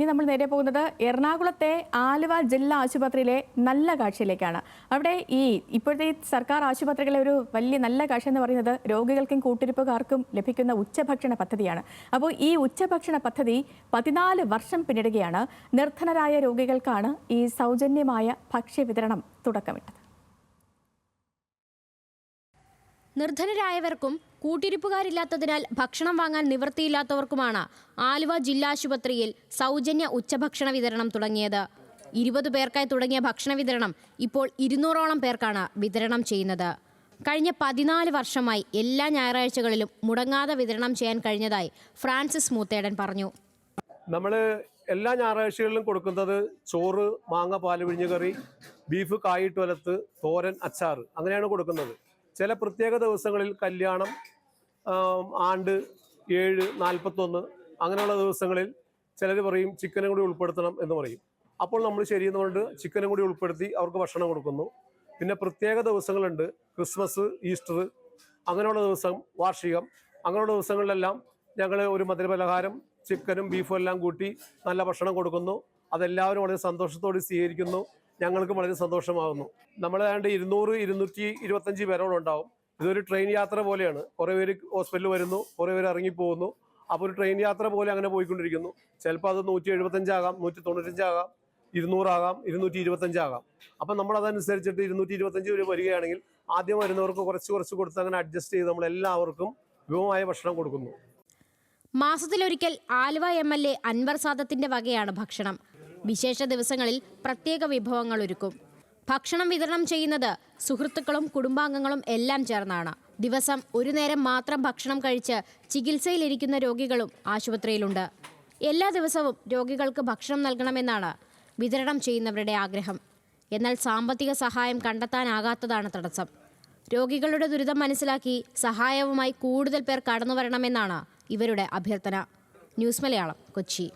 നമ്മൾ നേരെ പോകുന്നത് എറണാകുളത്തെ ആലുവ ജില്ലാ ആശുപത്രിയിലെ നല്ല കാഴ്ചയിലേക്കാണ്. അവിടെ ഇപ്പോഴത്തെ സർക്കാർ ആശുപത്രികളിലെ ഒരു വലിയ നല്ല കാഴ്ച എന്ന് പറയുന്നത് രോഗികൾക്കും കൂട്ടിരിപ്പുകാർക്കും ലഭിക്കുന്ന ഉച്ചഭക്ഷണ പദ്ധതിയാണ്. അപ്പോൾ ഈ ഉച്ചഭക്ഷണ പദ്ധതി 14 വർഷം പിന്നിടുകയാണ്. നിർധനരായ രോഗികൾക്കാണ് ഈ സൗജന്യമായ ഭക്ഷ്യവിതരണം തുടക്കമിട്ടത്. നിർധനരായവർക്കും കൂട്ടിരിപ്പുകാരില്ലാത്തതിനാൽ ഭക്ഷണം വാങ്ങാൻ നിവൃത്തിയില്ലാത്തവർക്കുമാണ് ആലുവ ജില്ലാ ആശുപത്രിയിൽ സൗജന്യ ഉച്ചഭക്ഷണ വിതരണം തുടങ്ങിയത്. 20 പേർക്കായി തുടങ്ങിയ ഭക്ഷണ വിതരണം ഇപ്പോൾ 200ഓളം പേർക്കാണ് വിതരണം ചെയ്യുന്നത്. കഴിഞ്ഞ 14 വർഷമായി എല്ലാ ഞായറാഴ്ചകളിലും മുടങ്ങാതെ വിതരണം ചെയ്യാൻ കഴിഞ്ഞതായി ഫ്രാൻസിസ് മൂത്തേടൻ പറഞ്ഞു. നമ്മൾ എല്ലാ ഞായറാഴ്ചകളിലും കൊടുക്കുന്നത് ചോറ്, മാങ്ങ പാല് പിഴിഞ്ഞ കറി, ബീഫ് കായിട്ട് വലത്ത്, തോരൻ, അച്ചാർ അങ്ങനെയാണ് കൊടുക്കുന്നത്. ചില പ്രത്യേക ദിവസങ്ങളിൽ കല്യാണം, ആണ്ട്, 7, 41 അങ്ങനെയുള്ള ദിവസങ്ങളിൽ ചിലർ പറയും ചിക്കനും കൂടി ഉൾപ്പെടുത്തണം എന്ന് പറയും. അപ്പോൾ നമ്മൾ ശരിയെന്നുകൊണ്ട് ചിക്കനും കൂടി ഉൾപ്പെടുത്തി അവർക്ക് ഭക്ഷണം കൊടുക്കുന്നു. പിന്നെ പ്രത്യേക ദിവസങ്ങളുണ്ട്, ക്രിസ്മസ്, ഈസ്റ്റർ അങ്ങനെയുള്ള ദിവസം, വാർഷികം അങ്ങനെയുള്ള ദിവസങ്ങളിലെല്ലാം ഞങ്ങൾ ഒരു മധുരപലഹാരം, ചിക്കനും ബീഫും എല്ലാം കൂട്ടി നല്ല ഭക്ഷണം കൊടുക്കുന്നു. അതെല്ലാവരും വളരെ സന്തോഷത്തോടെ സ്വീകരിക്കുന്നു. ഞങ്ങൾക്ക് വളരെ സന്തോഷമാകുന്നു. നമ്മൾ ഏതാണ്ട് 200-225 പേരോളം ഉണ്ടാവും. ഇതൊരു ട്രെയിൻ യാത്ര പോലെയാണ്. കുറേ പേര് ഹോസ്പിറ്റലിൽ വരുന്നു, കുറേ പേര് ഇറങ്ങിപ്പോകുന്നു. അപ്പോൾ ഒരു ട്രെയിൻ യാത്ര പോലെ അങ്ങനെ പോയിക്കൊണ്ടിരിക്കുന്നു. ചിലപ്പോൾ അത് 175 ആകാം, 195 ആകാം, 200 ആകാം, 225 ആകാം. അപ്പം നമ്മൾ അതനുസരിച്ചിട്ട് 225 വരെ വരികയാണെങ്കിൽ ആദ്യം വരുന്നവർക്ക് കുറച്ച് കൊടുത്ത് അങ്ങനെ അഡ്ജസ്റ്റ് ചെയ്ത് നമ്മൾ എല്ലാവർക്കും വിഭവമായ ഭക്ഷണം കൊടുക്കുന്നു. മാസത്തിലൊരിക്കൽ ആലുവ MLA അൻവർ സാദത്തിന്റെ വകയാണ് ഭക്ഷണം. വിശേഷ ദിവസങ്ങളിൽ പ്രത്യേക വിഭവങ്ങൾ ഒരുക്കും. ഭക്ഷണം വിതരണം ചെയ്യുന്നത് സുഹൃത്തുക്കളും കുടുംബാംഗങ്ങളും എല്ലാം ചേർന്നാണ്. ദിവസം ഒരു നേരം മാത്രം ഭക്ഷണം കഴിച്ച് ചികിത്സയിലിരിക്കുന്ന രോഗികളും ആശുപത്രിയിലുണ്ട്. എല്ലാ ദിവസവും രോഗികൾക്ക് ഭക്ഷണം നൽകണമെന്നാണ് വിതരണം ചെയ്യുന്നവരുടെ ആഗ്രഹം. എന്നാൽ സാമ്പത്തിക സഹായം കണ്ടെത്താനാകാത്തതാണ് തടസ്സം. രോഗികളുടെ ദുരിതം മനസ്സിലാക്കി സഹായവുമായി കൂടുതൽ പേർ കടന്നു വരണമെന്നാണ് ഇവരുടെ അഭ്യർത്ഥന. ന്യൂസ് മലയാളം, കൊച്ചി.